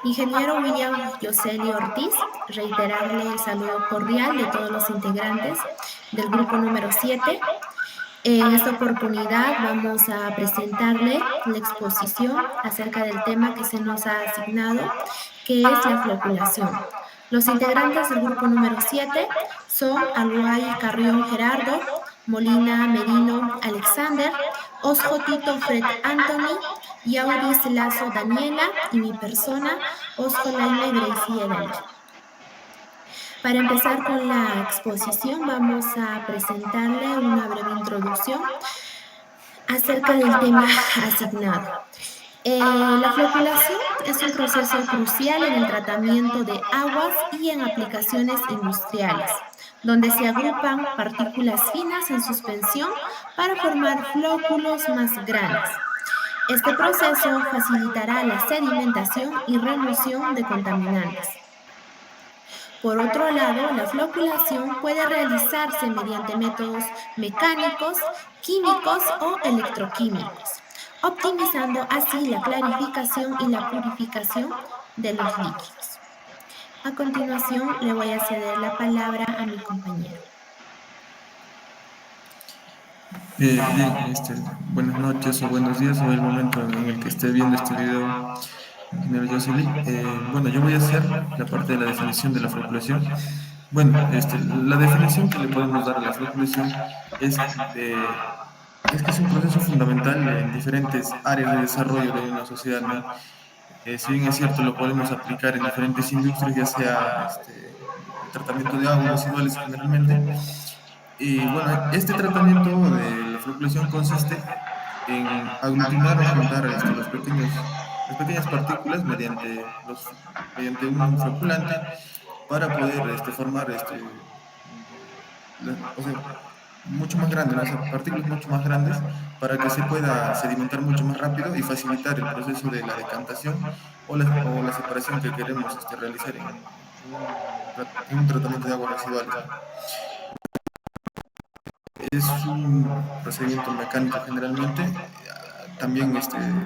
Ingeniero William Yoseli Ortiz, reiterarle el saludo cordial de todos los integrantes del grupo número 7. En esta oportunidad vamos a presentarle la exposición acerca del tema que se nos ha asignado, que es la floculación. Los integrantes del grupo número 7 son Aluay Carrión Gerardo, Molina Merino Alexander, Osjo Tito Fred Anthony, Yauris Lazo Daniela y mi persona, Osjo Laime Gracie Edeler. Para empezar con la exposición, vamos a presentarle una breve introducción acerca del tema asignado. La floculación es un proceso crucial en el tratamiento de aguas y en aplicaciones industriales, donde se agrupan partículas finas en suspensión para formar flóculos más grandes. Este proceso facilitará la sedimentación y remoción de contaminantes. Por otro lado, la floculación puede realizarse mediante métodos mecánicos, químicos o electroquímicos, optimizando así la clarificación y la purificación de los líquidos. A continuación, le voy a ceder la palabra a mi compañero. Buenas noches o buenos días o el momento en el que esté viendo este video, ingeniero Josely. Bueno, yo voy a hacer la parte de la definición de la floculación. Bueno, la definición que le podemos dar a la floculación es que es un proceso fundamental en diferentes áreas de desarrollo de una sociedad, ¿no? Si bien es cierto, lo podemos aplicar en diferentes industrias, ya sea el tratamiento de aguas residuales generalmente. Y bueno, este tratamiento de la floculación consiste en aglutinar o juntar las pequeñas partículas mediante un floculante para poder formar o sea, mucho más grandes, ¿no? O sea, partículas mucho más grandes para que se pueda sedimentar mucho más rápido y facilitar el proceso de la decantación o la separación que queremos realizar en un tratamiento de aguas residuales, ¿no? Es un procedimiento mecánico generalmente, también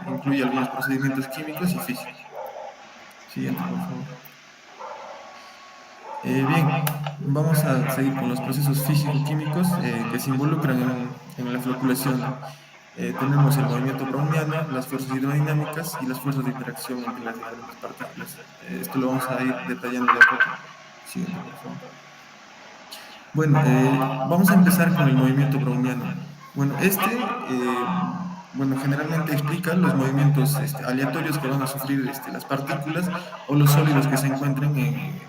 incluye algunos procedimientos químicos y físicos. Siguiente, por favor. Bien, vamos a seguir con los procesos físico-químicos que se involucran en la floculación, ¿no? Tenemos el movimiento browniano, las fuerzas hidrodinámicas y las fuerzas de interacción entre las diferentes partículas. Esto lo vamos a ir detallando de a poco. Siguiente, por favor. Bueno, vamos a empezar con el movimiento browniano. Bueno, generalmente explica los movimientos aleatorios que van a sufrir las partículas o los sólidos que se encuentren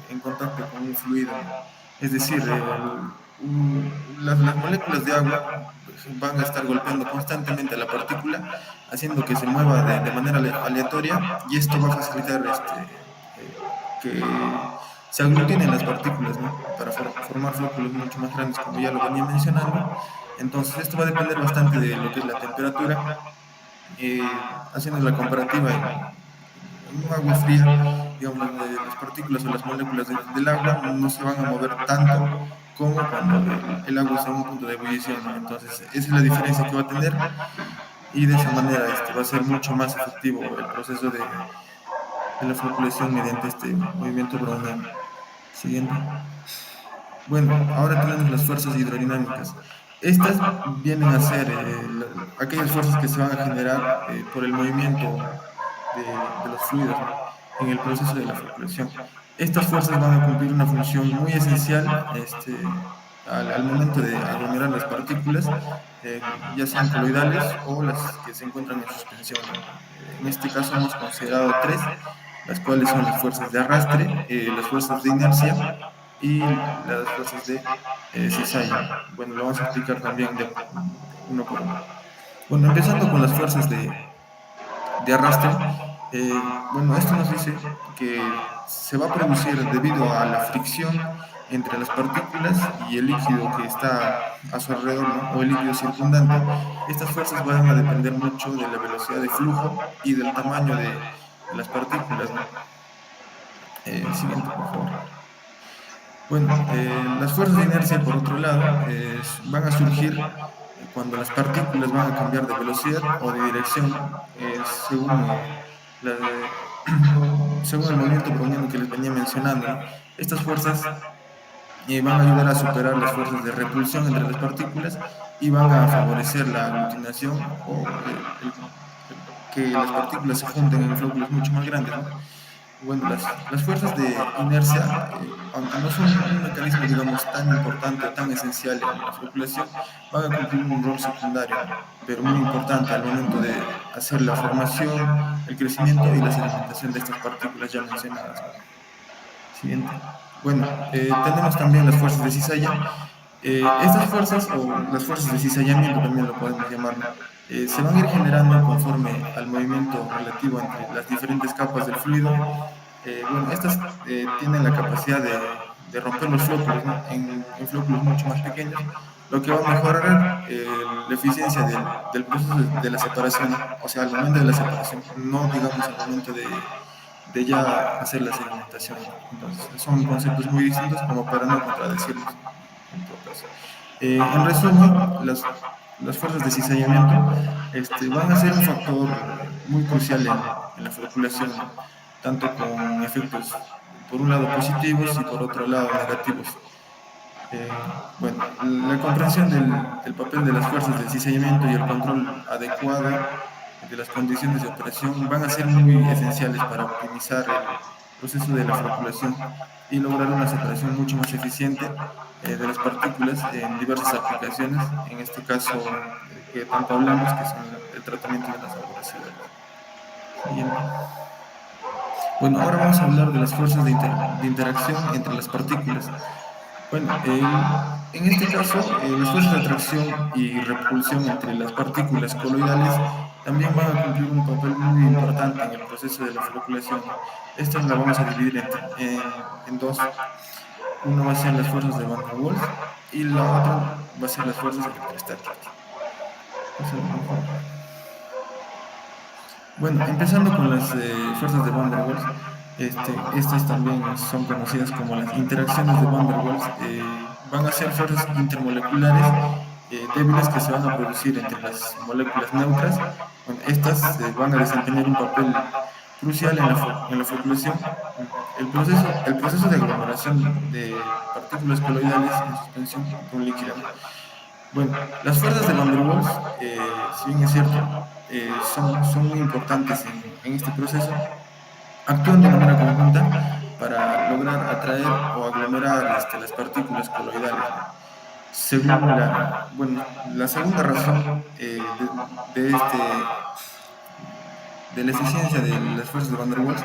en contacto con un fluido, ¿no? Es decir, las moléculas de agua van a estar golpeando constantemente a la partícula, haciendo que se mueva de manera aleatoria, y esto va a facilitar que se aglutinen las partículas, ¿no? Para formar flóculos mucho más grandes, como ya lo venía mencionando. Entonces, esto va a depender bastante de lo que es la temperatura. Haciendo la comparativa en un agua fría, digamos, las partículas o las moléculas del agua no se van a mover tanto como cuando el agua está en un punto de ebullición, ¿no? Entonces, esa es la diferencia que va a tener, y de esa manera va a ser mucho más efectivo el proceso de la floculación mediante este movimiento browniano. Siguiente. Bueno, ahora tenemos las fuerzas hidrodinámicas. Estas vienen a ser aquellas fuerzas que se van a generar por el movimiento de los fluidos, ¿no? En el proceso de la floculación. Estas fuerzas van a cumplir una función muy esencial al momento de aglomerar las partículas, ya sean coloidales o las que se encuentran en suspensión, ¿no? En este caso hemos considerado tres, las cuales son las fuerzas de arrastre, las fuerzas de inercia y las fuerzas de cizalla. Bueno, lo vamos a explicar también de uno por uno. Bueno, empezando con las fuerzas de arrastre. Bueno, esto nos dice que se va a producir debido a la fricción entre las partículas y el líquido que está a su alrededor, ¿no? O el líquido circundante. Estas fuerzas van a depender mucho de la velocidad de flujo y del tamaño de las partículas, ¿no? Siguiente, por favor. Bueno, las fuerzas de inercia, por otro lado, van a surgir cuando las partículas van a cambiar de velocidad o de dirección según, según el movimiento browniano que les venía mencionando, ¿no? Estas fuerzas van a ayudar a superar las fuerzas de repulsión entre las partículas y van a favorecer la aglutinación o que las partículas se junten en flóculos mucho más grandes, ¿no? Bueno, las fuerzas de inercia, aunque no son un mecanismo, digamos, tan importante o tan esencial en la floculación, van a cumplir un rol secundario, ¿no? Pero muy importante al momento de hacer la formación, el crecimiento y la sedimentación de estas partículas ya mencionadas, ¿no? Siguiente. Bueno, tenemos también las fuerzas de cizalla. Estas fuerzas, o las fuerzas de cizallamiento también lo podemos llamar, ¿no? Se van a ir generando conforme al movimiento relativo entre las diferentes capas del fluido. Bueno, estas tienen la capacidad de romper los flóculos, ¿no? En flóculos mucho más pequeños, lo que va a mejorar la eficiencia del proceso de la separación, ¿no? O sea, al momento de la separación, no digamos al momento de ya hacer la sedimentación, ¿no? Entonces, son conceptos muy distintos como para no contradecirlos, ¿no? En todo caso. En resumen, las fuerzas de cizallamiento van a ser un factor muy crucial en la floculación, ¿no? Tanto con efectos, por un lado, positivos y por otro lado, negativos. Bueno, la comprensión del papel de las fuerzas del cizallamiento y el control adecuado de las condiciones de operación van a ser muy esenciales para optimizar el proceso de la floculación y lograr una separación mucho más eficiente de las partículas en diversas aplicaciones, en este caso que tanto hablamos, que son el tratamiento de las aguas residuales. Siguiente. Bueno, ahora vamos a hablar de las fuerzas de interacción entre las partículas. Bueno, en este caso, las fuerzas de atracción y repulsión entre las partículas coloidales también van a cumplir un papel muy importante en el proceso de la floculación, ¿no? Estas las vamos a dividir en dos. Una va a ser las fuerzas de Van der Waals y la otra va a ser las fuerzas electrostáticas. Pásalo, por favor. Bueno, empezando con las fuerzas de Van der Waals, estas también son conocidas como las interacciones de Van der Waals. Van a ser fuerzas intermoleculares débiles que se van a producir entre las moléculas neutras. Bueno, estas van a desempeñar un papel crucial en la floculación. El proceso de aglomeración de partículas coloidales en suspensión de un líquido. Bueno, las fuerzas de Van der Waals, si bien es cierto, son muy importantes en este proceso, actúan de manera conjunta para lograr atraer o aglomerar las partículas coloidales, ¿no? Según la segunda razón de la eficiencia de las fuerzas de Van der Waals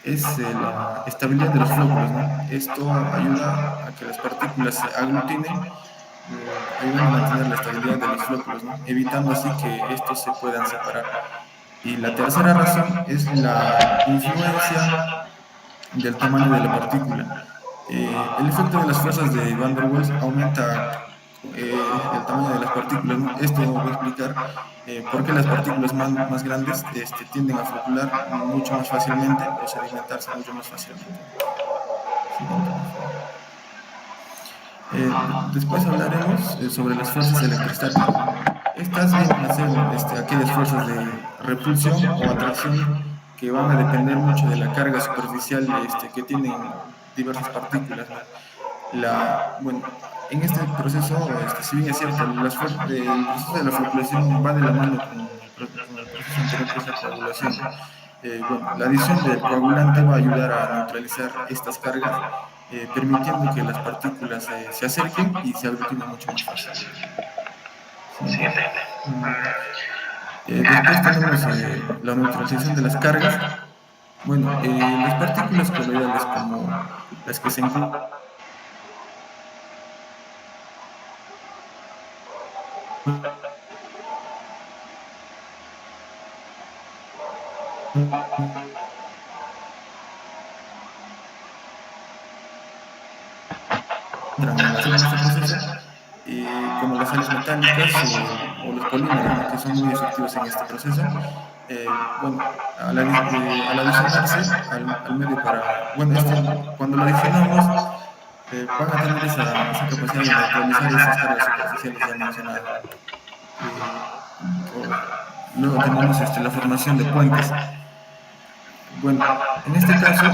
es la estabilidad de los flóculos, ¿no? Esto ayuda a que las partículas se aglutinen, ayudan a mantener la estabilidad de los flóculos, ¿no? Evitando así que estos se puedan separar. Y la tercera razón es la influencia del tamaño de la partícula. El efecto de las fuerzas de Van der Waals aumenta el tamaño de las partículas, ¿no? Esto va a explicar por qué las partículas más grandes tienden a flocular mucho más fácilmente o sedimentarse mucho más fácilmente. Siguiente, por favor. Después hablaremos sobre las fuerzas electrostáticas, ¿no? Estas vienen a ser aquellas fuerzas de repulsión o atracción que van a depender mucho de la carga superficial que tienen diversas partículas, ¿no? Bueno, en este proceso, si bien es cierto, el proceso de la floculación va de la mano con el proceso anterior que es la coagulación, ¿no? Bueno, la adición del coagulante va a ayudar a neutralizar estas cargas, permitiendo que las partículas se acerquen y se aglutinen mucho más fácilmente. Siguiente. Después tenemos la neutralización de las cargas. Bueno, las partículas coloidales como las que se encuentran en este proceso, como las sales metálicas o los polímeros, ¿no? Que son muy efectivos en este proceso. Bueno, al adicionarse al medio cuando lo adicionamos, van a tener esa capacidad de neutralizar esas cargas superficiales ya mencionadas, ¿no? Luego tenemos la formación de puentes. Bueno, en este caso,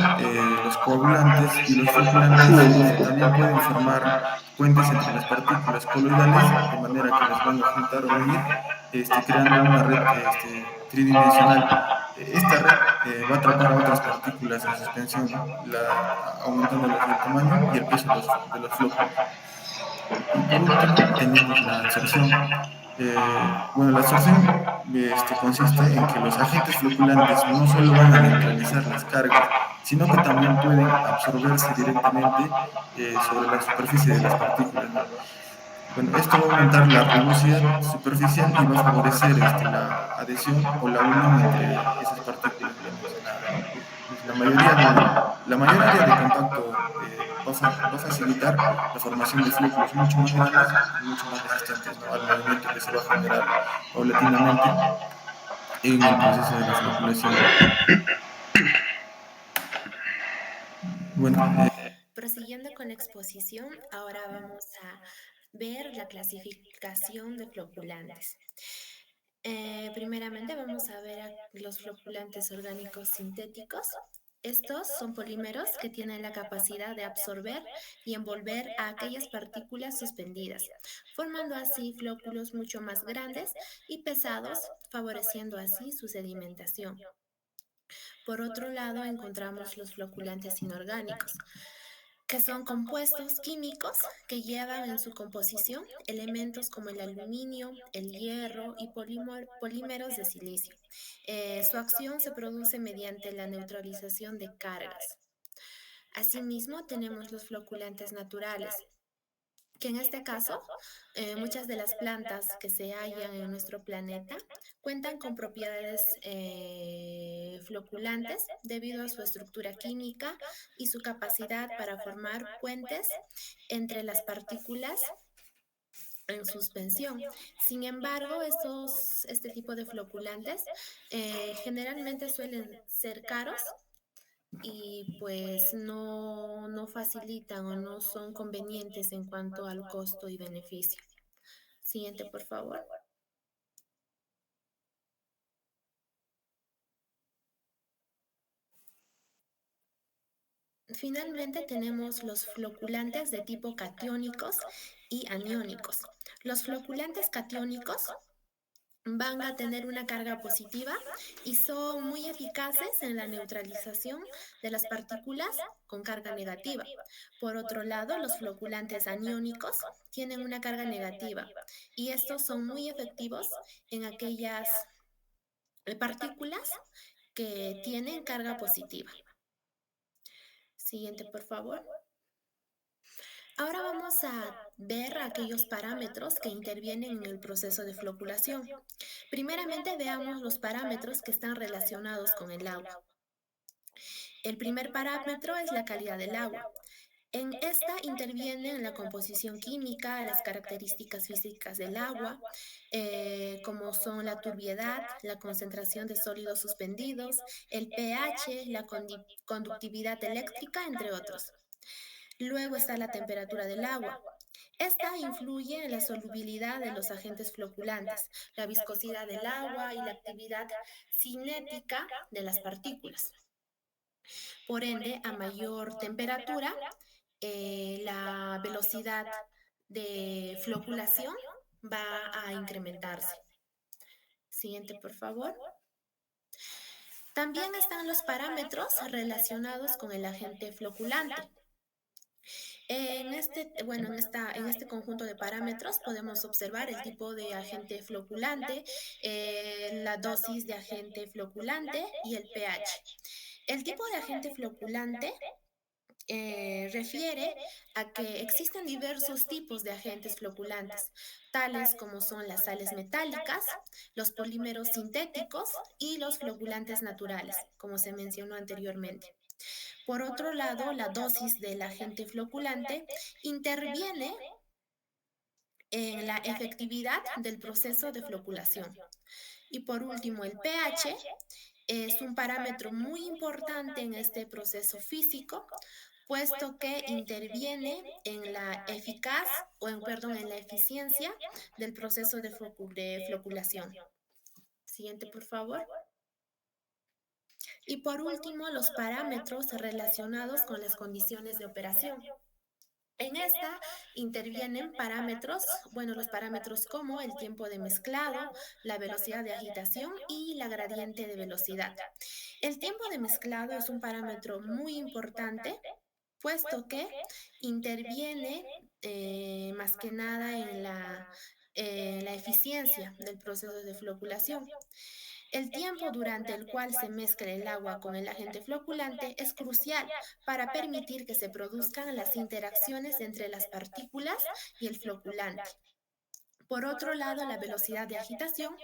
los coagulantes y los floculantes también pueden formar puentes entre las partículas coloidales, de manera que las van a juntar o unir, creando una red tridimensional. Esta red va a atrapar a otras partículas en suspensión, ¿no? Aumentándoles el tamaño y el peso de los flóculos. Y por último, tenemos la absorción. Bueno, la absorción consiste en que los agentes floculantes no solo van a neutralizar las cargas, sino que también pueden absorberse directamente sobre la superficie de las partículas, ¿no? Bueno, esto va a aumentar la rugosidad superficial y va a favorecer la adhesión o la unión entre esas partículas ya mencionadas, ¿no? Entonces, la mayor área de contacto va a facilitar la formación de flóculos mucho más grandes y mucho más resistentes, ¿no? Al movimiento que se va a generar paulatinamente en el proceso de la floculación. Bueno, Prosiguiendo con la exposición, ahora vamos a ver la clasificación de floculantes. Primeramente vamos a ver a los floculantes orgánicos sintéticos. Estos son polímeros que tienen la capacidad de absorber y envolver a aquellas partículas suspendidas, formando así flóculos mucho más grandes y pesados, favoreciendo así su sedimentación. Por otro lado, encontramos los floculantes inorgánicos, que son compuestos químicos que llevan en su composición elementos como el aluminio, el hierro y polímeros de silicio. Su acción se produce mediante la neutralización de cargas. Asimismo, tenemos los floculantes naturales, que en este caso, muchas de las plantas que se hallan en nuestro planeta cuentan con propiedades floculantes debido a su estructura química y su capacidad para formar puentes entre las partículas en suspensión. Sin embargo, este tipo de floculantes generalmente suelen ser caros y pues no facilitan o no son convenientes en cuanto al costo y beneficio. Siguiente, por favor. Finalmente tenemos los floculantes de tipo catiónicos y aniónicos. Los floculantes catiónicos van a tener una carga positiva y son muy eficaces en la neutralización de las partículas con carga negativa. Por otro lado, los floculantes aniónicos tienen una carga negativa y estos son muy efectivos en aquellas partículas que tienen carga positiva. Siguiente, por favor. Ahora vamos a ver aquellos parámetros que intervienen en el proceso de floculación. Primeramente veamos los parámetros que están relacionados con el agua. El primer parámetro es la calidad del agua. En esta intervienen la composición química, las características físicas del agua, como son la turbiedad, la concentración de sólidos suspendidos, el pH, la conductividad eléctrica, entre otros. Luego está la temperatura del agua. Esta influye en la solubilidad de los agentes floculantes, la viscosidad del agua y la actividad cinética de las partículas. Por ende, a mayor temperatura, la velocidad de floculación va a incrementarse. Siguiente, por favor. También están los parámetros relacionados con el agente floculante. En este conjunto de parámetros podemos observar el tipo de agente floculante, la dosis de agente floculante y el pH. El tipo de agente floculante refiere a que existen diversos tipos de agentes floculantes, tales como son las sales metálicas, los polímeros sintéticos y los floculantes naturales, como se mencionó anteriormente. Por otro lado, la dosis del agente floculante interviene en la efectividad del proceso de floculación. Y por último, el pH es un parámetro muy importante en este proceso físico, puesto que interviene en la en la eficiencia del proceso de floculación. Siguiente, por favor. Y por último, los parámetros relacionados con las condiciones de operación. En esta intervienen parámetros, bueno, los parámetros como el tiempo de mezclado, la velocidad de agitación y la gradiente de velocidad. El tiempo de mezclado es un parámetro muy importante, puesto que interviene más que nada en la eficiencia del proceso de floculación. El tiempo durante el cual se mezcla el agua con el agente floculante es crucial para permitir que se produzcan las interacciones entre las partículas y el floculante. Por otro lado, la velocidad de agitación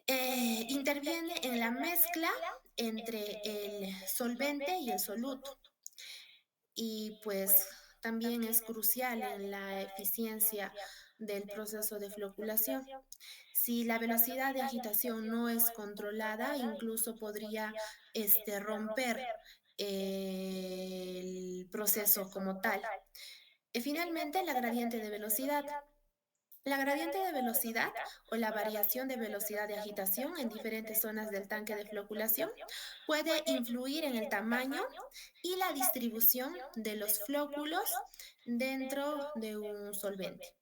interviene en la mezcla entre el solvente y el soluto y pues también es crucial en la eficiencia del proceso de floculación. Si la velocidad de agitación no es controlada, incluso podría romper el proceso como tal. Y finalmente, la gradiente de velocidad. La gradiente de velocidad o la variación de velocidad de agitación en diferentes zonas del tanque de floculación puede influir en el tamaño y la distribución de los flóculos dentro de un solvente.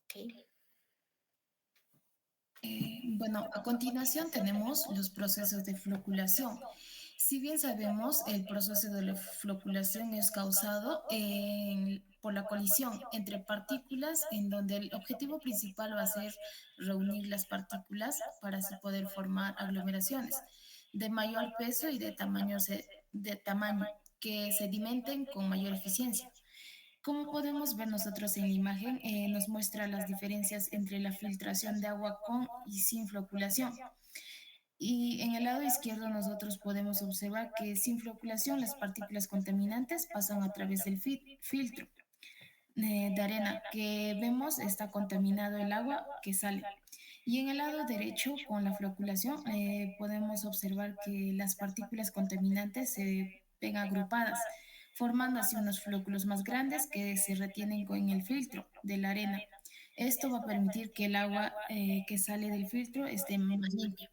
Okay. Bueno, a continuación tenemos los procesos de floculación. Si bien sabemos, el proceso de la floculación es causado por la colisión entre partículas, en donde el objetivo principal va a ser reunir las partículas para así poder formar aglomeraciones de mayor peso y de tamaño que sedimenten con mayor eficiencia. Como podemos ver nosotros en la imagen, nos muestra las diferencias entre la filtración de agua con y sin floculación. Y en el lado izquierdo nosotros podemos observar que sin floculación las partículas contaminantes pasan a través del filtro de arena que vemos está contaminado el agua que sale. Y en el lado derecho, con la floculación, podemos observar que las partículas contaminantes se ven agrupadas, formando así unos flóculos más grandes que se retienen con el filtro de la arena. Esto va a permitir que el agua que sale del filtro esté más limpia.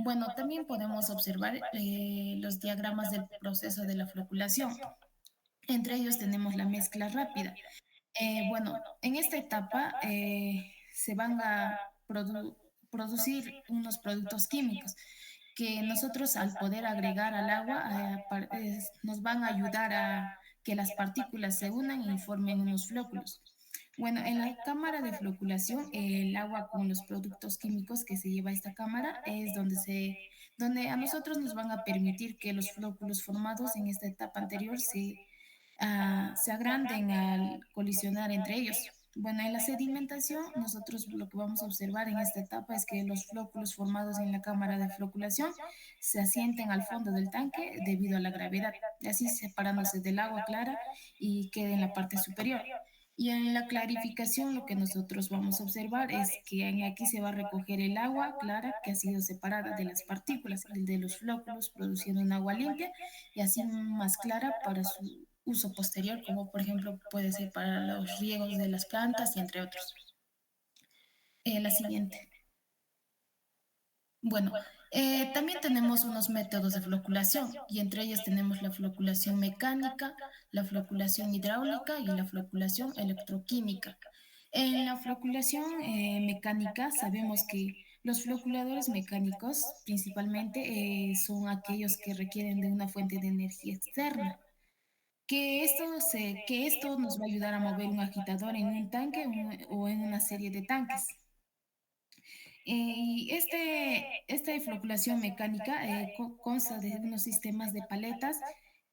Bueno, también podemos observar los diagramas del proceso de la floculación. Entre ellos tenemos la mezcla rápida. Bueno, en esta etapa se van a producir unos productos químicos que nosotros al poder agregar al agua nos van a ayudar a que las partículas se unan y formen unos flóculos. Bueno, en la cámara de floculación, el agua con los productos químicos que se lleva a esta cámara es donde a nosotros nos van a permitir que los flóculos formados en esta etapa anterior se agranden al colisionar entre ellos. Bueno, en la sedimentación, nosotros lo que vamos a observar en esta etapa es que los flóculos formados en la cámara de floculación se asienten al fondo del tanque debido a la gravedad, así separándose del agua clara y queda en la parte superior. Y en la clarificación lo que nosotros vamos a observar es que aquí se va a recoger el agua clara que ha sido separada de las partículas de los flóculos, produciendo un agua limpia y así más clara para su uso posterior, como por ejemplo puede ser para los riegos de las plantas y entre otros. La siguiente. Bueno, también tenemos unos métodos de floculación y entre ellos tenemos la floculación mecánica, la floculación hidráulica y la floculación electroquímica. En la floculación mecánica sabemos que los floculadores mecánicos principalmente son aquellos que requieren de una fuente de energía externa. Que esto nos va a ayudar a mover un agitador en un tanque o en una serie de tanques. Y esta floculación mecánica consta de unos sistemas de paletas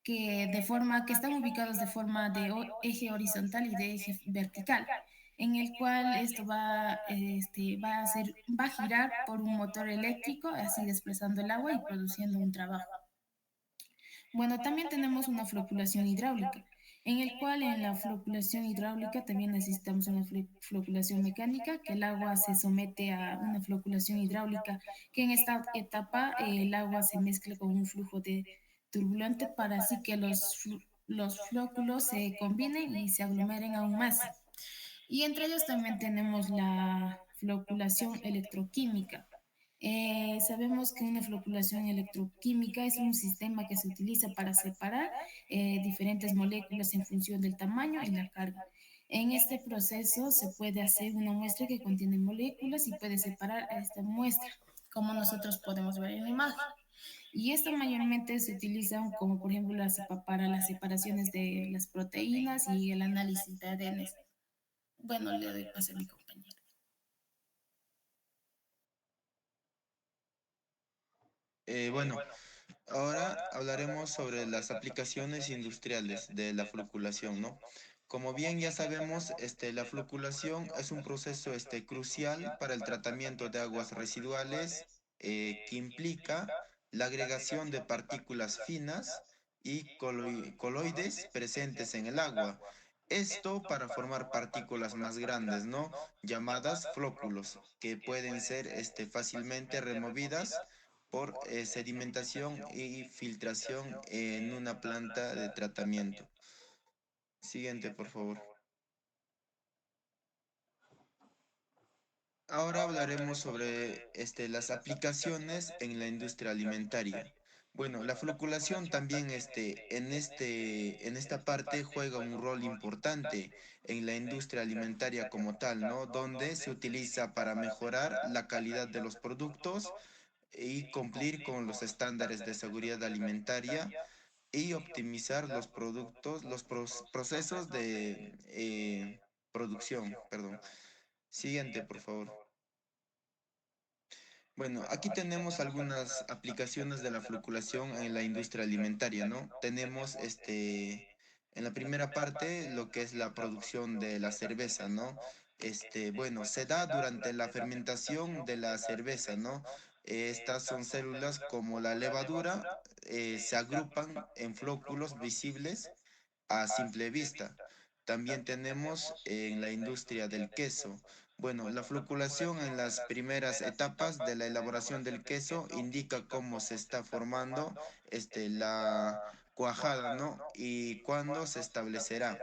que están ubicados de forma de eje horizontal y de eje vertical, en el cual esto va a girar por un motor eléctrico, así desplazando el agua y produciendo un trabajo. Bueno, también tenemos una floculación hidráulica, en el cual en la floculación hidráulica también necesitamos una floculación mecánica, que el agua se somete a una floculación hidráulica, que en esta etapa el agua se mezcla con un flujo de turbulente para así que los flóculos se combinen y se aglomeren aún más. Y entre ellos también tenemos la floculación electroquímica, Sabemos que una floculación electroquímica es un sistema que se utiliza para separar diferentes moléculas en función del tamaño y la carga. En este proceso se puede hacer una muestra que contiene moléculas y puede separar a esta muestra, como nosotros podemos ver en la imagen. Y esto mayormente se utiliza como, por ejemplo, para las separaciones de las proteínas y el análisis de ADN. Bueno, le doy paso a mi compañero. Bueno, ahora hablaremos sobre las aplicaciones industriales de la floculación, ¿no? Como bien ya sabemos, la floculación es un proceso crucial para el tratamiento de aguas residuales que implica la agregación de partículas finas y coloides presentes en el agua. Esto para formar partículas más grandes, ¿no? Llamadas flóculos, que pueden ser fácilmente removidas por sedimentación y filtración en una planta de tratamiento. Siguiente, por favor. Ahora hablaremos sobre las aplicaciones en la industria alimentaria. Bueno, la floculación también en esta parte juega un rol importante en la industria alimentaria como tal, ¿no? Donde se utiliza para mejorar la calidad de los productos y cumplir con los estándares de seguridad alimentaria y optimizar los productos, procesos de producción, perdón. Siguiente, por favor. Bueno, aquí tenemos algunas aplicaciones de la floculación en la industria alimentaria, ¿no? Tenemos en la primera parte lo que es la producción de la cerveza, ¿no? Bueno, se da durante la fermentación de la cerveza, ¿no? Estas son células como la levadura, se agrupan en flóculos visibles a simple vista. También tenemos en la industria del queso. Bueno, la floculación en las primeras etapas de la elaboración del queso indica cómo se está formando la cuajada, ¿no? Y cuándo se establecerá.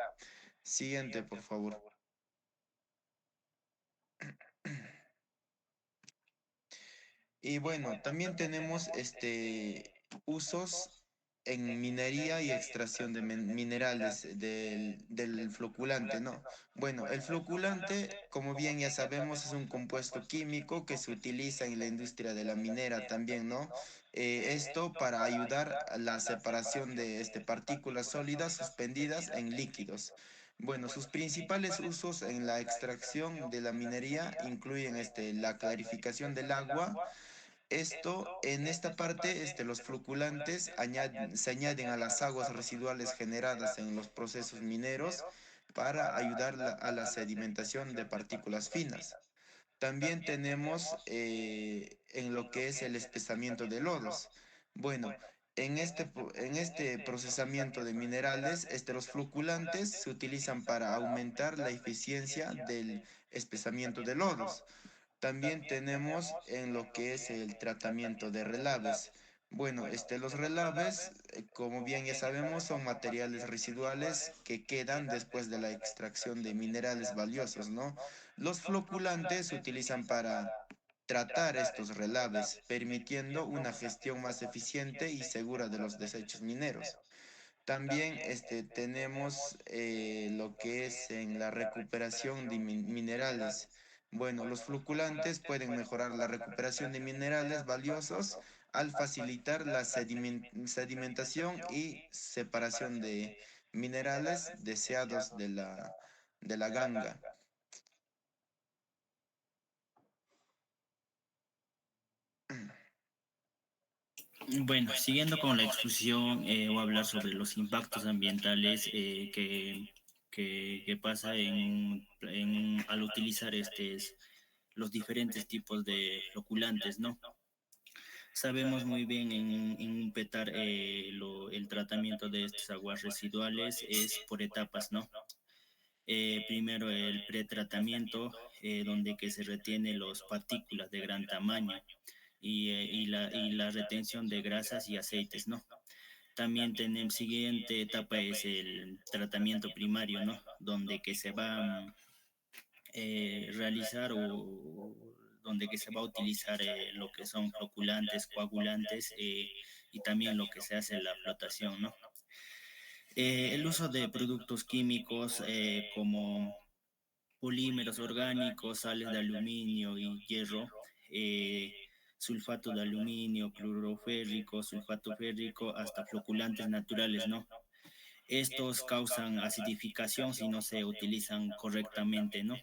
Siguiente, por favor. Y bueno, también tenemos usos en minería y extracción de minerales del floculante, ¿no? Bueno, el floculante, como bien ya sabemos, es un compuesto químico que se utiliza en la industria de la minera también, ¿no? Esto para ayudar a la separación de partículas sólidas suspendidas en líquidos. Bueno, sus principales usos en la extracción de la minería incluyen la clarificación del agua. Esto, en esta parte, los floculantes se añaden a las aguas residuales generadas en los procesos mineros para ayudar a la sedimentación de partículas finas. También tenemos en lo que es el espesamiento de lodos. Bueno, en este procesamiento de minerales, los floculantes se utilizan para aumentar la eficiencia del espesamiento de lodos. También tenemos en lo que es el tratamiento de relaves. Bueno, los relaves, como bien ya sabemos, son materiales residuales que quedan después de la extracción de minerales valiosos, ¿no? Los floculantes se utilizan para tratar estos relaves, permitiendo una gestión más eficiente y segura de los desechos mineros. También tenemos lo que es en la recuperación de minerales. Bueno, los floculantes pueden mejorar la recuperación de minerales valiosos al facilitar la sedimentación y separación de minerales deseados de la ganga. Bueno, siguiendo con la exposición, voy a hablar sobre los impactos ambientales que pasa al utilizar los diferentes tipos de floculantes, ¿no? Sabemos muy bien en un petar el tratamiento de estas aguas residuales es por etapas, ¿no? Primero el pretratamiento, donde que se retiene las partículas de gran tamaño y la retención de grasas y aceites, ¿no? También tenemos siguiente etapa es el tratamiento primario, ¿no? Donde que se va a realizar o donde que se va a utilizar lo que son floculantes, coagulantes y también lo que se hace en la flotación, ¿no? El uso de productos químicos como polímeros orgánicos, sales de aluminio y hierro, sulfato de aluminio, cloruro férrico, sulfato férrico, hasta floculantes naturales, ¿no? Estos causan acidificación si no se utilizan correctamente, ¿no?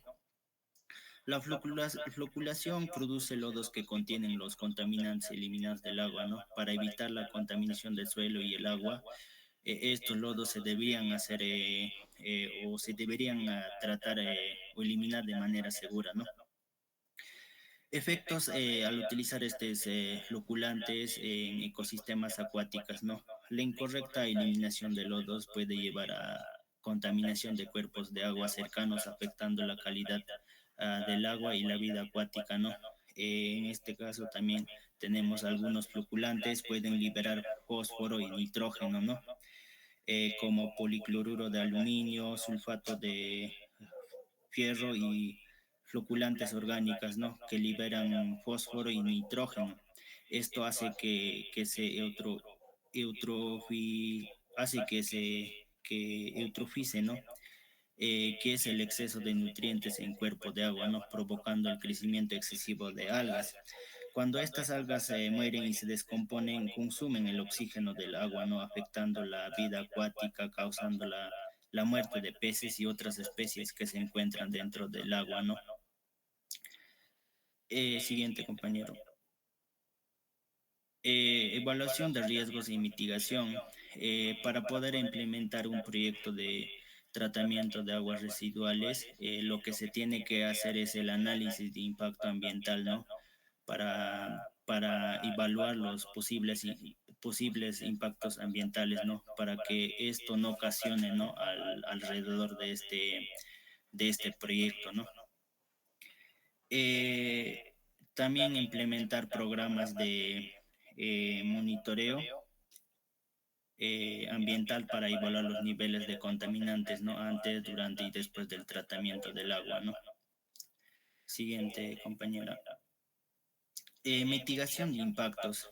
La floculación produce lodos que contienen los contaminantes eliminados del agua, ¿no? Para evitar la contaminación del suelo y el agua, estos lodos se deberían hacer o se deberían tratar o eliminar de manera segura, ¿no? Efectos al utilizar estos floculantes en ecosistemas acuáticos, ¿no? La incorrecta eliminación de lodos puede llevar a contaminación de cuerpos de agua cercanos, afectando la calidad del agua y la vida acuática, ¿no? En este caso también tenemos algunos floculantes, pueden liberar fósforo y nitrógeno, ¿no? Como policloruro de aluminio, sulfato de fierro y floculantes orgánicas, ¿no? Que liberan fósforo y nitrógeno. Esto hace que se hace que eutrofice, ¿no? Que es el exceso de nutrientes en cuerpo de agua, ¿no? Provocando el crecimiento excesivo de algas. Cuando estas algas mueren y se descomponen, consumen el oxígeno del agua, ¿no? Afectando la vida acuática, causando la muerte de peces y otras especies que se encuentran dentro del agua, ¿no? Siguiente, compañero. Evaluación de riesgos y mitigación. Para poder implementar un proyecto de tratamiento de aguas residuales, lo que se tiene que hacer es el análisis de impacto ambiental, ¿no? Para evaluar los posibles impactos ambientales, ¿no? Para que esto no ocasione, ¿no? Alrededor de este proyecto, ¿no? También implementar programas de monitoreo ambiental para evaluar los niveles de contaminantes, ¿no? Antes, durante y después del tratamiento del agua, ¿no? Siguiente, compañera. Mitigación de impactos.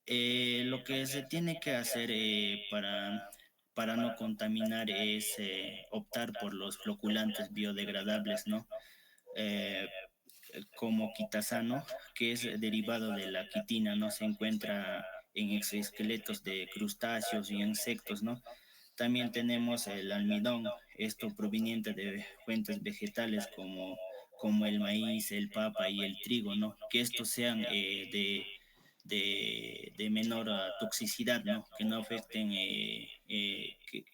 Lo que se tiene que hacer para no contaminar es optar por los floculantes biodegradables, ¿no? Eh, Como quitasano, que es derivado de la quitina, ¿no? Se encuentra en exoesqueletos de crustáceos y insectos, ¿no? También tenemos el almidón, esto proveniente de fuentes vegetales como el maíz, el papa y el trigo, ¿no? Que estos sean de menor toxicidad, ¿no? Que no afecten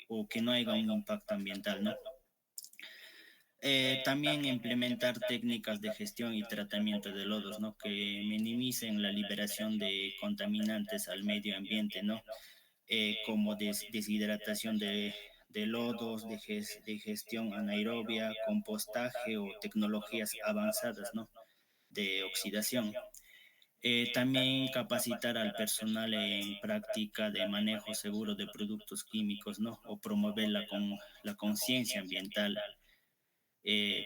o que no haya un impacto ambiental, ¿no? También implementar técnicas de gestión y tratamiento de lodos, ¿no? Que minimicen la liberación de contaminantes al medio ambiente, ¿no? Como deshidratación de lodos, de gestión anaerobia, compostaje o tecnologías avanzadas, ¿no? De oxidación. También capacitar al personal en práctica de manejo seguro de productos químicos, ¿no? O promover la conciencia ambiental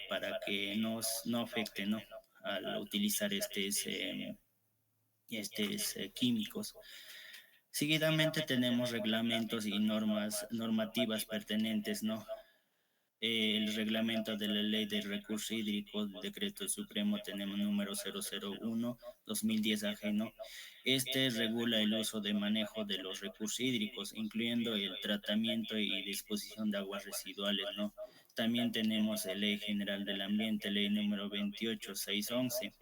para que no afecte, ¿no? Al utilizar estos químicos. Seguidamente tenemos reglamentos y normativas pertinentes, ¿no? El reglamento de la Ley de Recursos Hídricos, del Decreto Supremo, tenemos número 001-2010 ajeno. Este regula el uso de manejo de los recursos hídricos, incluyendo el tratamiento y disposición de aguas residuales, ¿no? También tenemos la Ley General del Ambiente, Ley número 28611.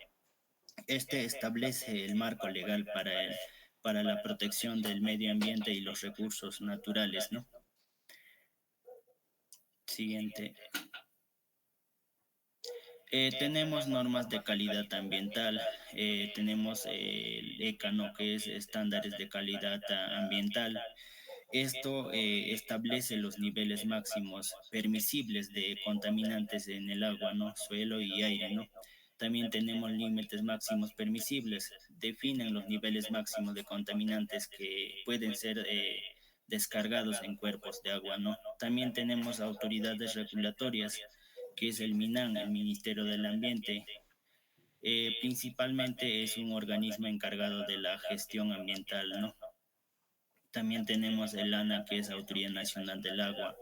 Este establece el marco legal para la protección del medio ambiente y los recursos naturales, ¿no? Siguiente. Tenemos normas de calidad ambiental, tenemos el ECA, que es estándares de calidad ambiental. Esto establece los niveles máximos permisibles de contaminantes en el agua, ¿no? Suelo y aire, ¿no? También tenemos límites máximos permisibles, definen los niveles máximos de contaminantes que pueden ser descargados en cuerpos de agua, ¿no? También tenemos autoridades regulatorias, que es el MINAM, el Ministerio del Ambiente, Principalmente es un organismo encargado de la gestión ambiental, ¿no? También tenemos el ANA, que es Autoridad Nacional del Agua.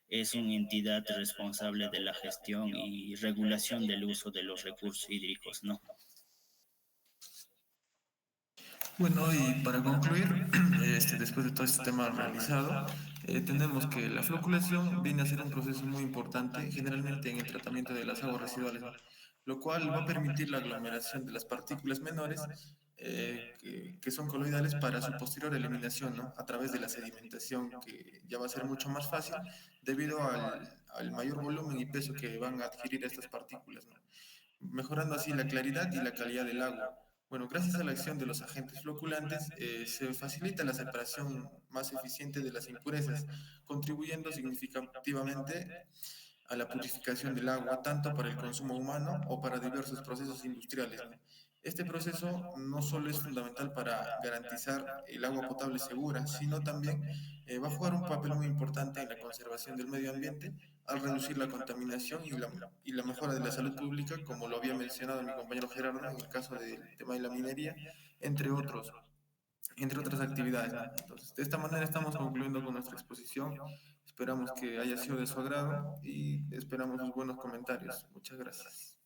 Es una entidad responsable de la gestión y regulación del uso de los recursos hídricos, ¿no? Bueno, y para concluir, después de todo este tema realizado, tenemos que la floculación viene a ser un proceso muy importante, generalmente en el tratamiento de las aguas residuales, ¿no? Lo cual va a permitir la aglomeración de las partículas menores que son coloidales para su posterior eliminación, ¿no? A través de la sedimentación, que ya va a ser mucho más fácil debido al mayor volumen y peso que van a adquirir estas partículas, ¿no? Mejorando así la claridad y la calidad del agua. Bueno, gracias a la acción de los agentes floculantes, se facilita la separación más eficiente de las impurezas, contribuyendo significativamente a la purificación del agua, tanto para el consumo humano o para diversos procesos industriales, ¿no? Este proceso no solo es fundamental para garantizar el agua potable segura, sino también va a jugar un papel muy importante en la conservación del medio ambiente al reducir la contaminación y la mejora de la salud pública, como lo había mencionado mi compañero Gerardo en el caso del tema de la minería, entre otros, entre otras actividades, ¿no? Entonces, de esta manera estamos concluyendo con nuestra exposición. Esperamos que haya sido de su agrado y esperamos sus buenos comentarios. Muchas gracias.